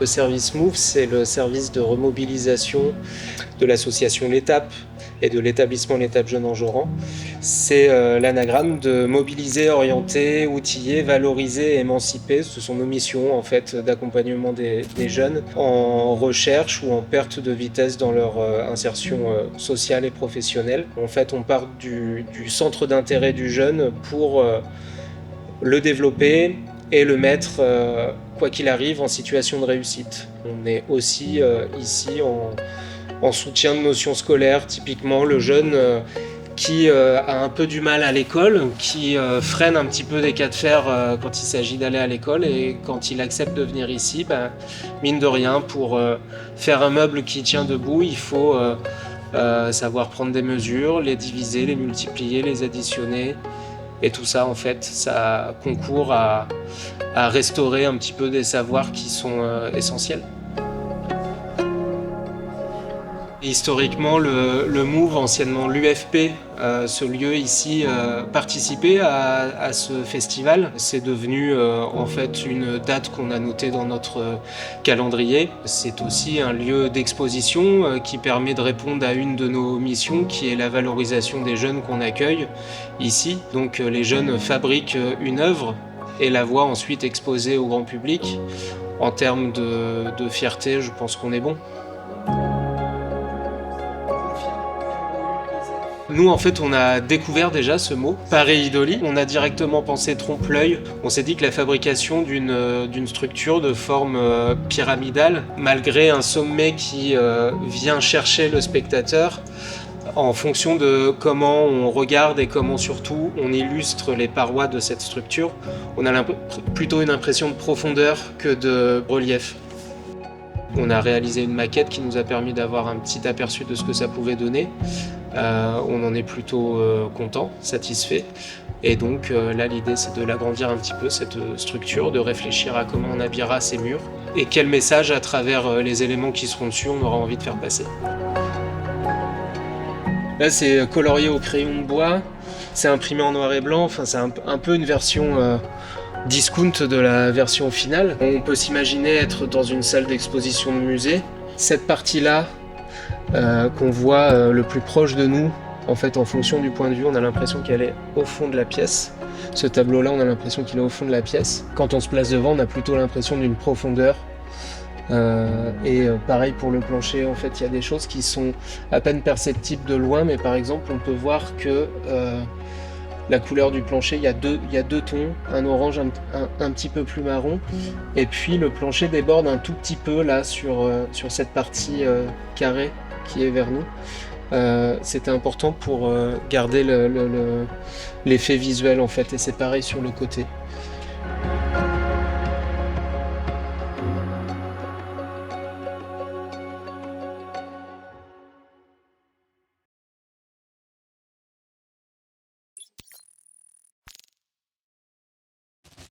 Le service MOVE, c'est le service de remobilisation de l'association L'Étape et de l'établissement L'Étape Jeune Enjolras. C'est l'anagramme de mobiliser, orienter, outiller, valoriser et émanciper. Ce sont nos missions en fait d'accompagnement des jeunes en recherche ou en perte de vitesse dans leur insertion sociale et professionnelle. En fait, on part du centre d'intérêt du jeune pour le développer et le mettre, quoi qu'il arrive, en situation de réussite. On est aussi ici en soutien de notions scolaires, typiquement le jeune qui a un peu du mal à l'école, qui freine un petit peu des cas de fer quand il s'agit d'aller à l'école, et quand il accepte de venir ici, mine de rien, pour faire un meuble qui tient debout, il faut savoir prendre des mesures, les diviser, les multiplier, les additionner. Et tout ça, en fait, ça concourt à restaurer un petit peu des savoirs qui sont essentiels. Historiquement, le MOVE, anciennement l'UFP, ce lieu ici, participait à ce festival. C'est devenu en fait une date qu'on a notée dans notre calendrier. C'est aussi un lieu d'exposition qui permet de répondre à une de nos missions, qui est la valorisation des jeunes qu'on accueille ici. Donc les jeunes fabriquent une œuvre et la voient ensuite exposée au grand public. En termes de fierté, je pense qu'on est bon. Nous, en fait, on a découvert déjà ce mot, pareidolie. On a directement pensé trompe-l'œil. On s'est dit que la fabrication d'une structure de forme pyramidale, malgré un sommet qui vient chercher le spectateur, en fonction de comment on regarde et comment surtout on illustre les parois de cette structure, on a plutôt une impression de profondeur que de relief. On a réalisé une maquette qui nous a permis d'avoir un petit aperçu de ce que ça pouvait donner. On en est plutôt content, satisfait. Et donc là, l'idée, c'est de l'agrandir un petit peu, cette structure, de réfléchir à comment on habillera ces murs et quel message, à travers les éléments qui seront dessus, on aura envie de faire passer. Là, c'est colorié au crayon de bois, c'est imprimé en noir et blanc, enfin, c'est un peu une version discount de la version finale. On peut s'imaginer être dans une salle d'exposition de musée. Cette partie-là, qu'on voit le plus proche de nous, en fait, en fonction du point de vue, on a l'impression qu'elle est au fond de la pièce. Ce tableau-là, on a l'impression qu'il est au fond de la pièce. Quand on se place devant, on a plutôt l'impression d'une profondeur. Pareil pour le plancher, en fait, il y a des choses qui sont à peine perceptibles de loin, mais par exemple, on peut voir que la couleur du plancher, il y a deux tons, un orange un petit peu plus marron, et puis le plancher déborde un tout petit peu là sur cette partie carrée qui est vers nous. C'était important pour garder l'effet visuel en fait, et c'est pareil sur le côté.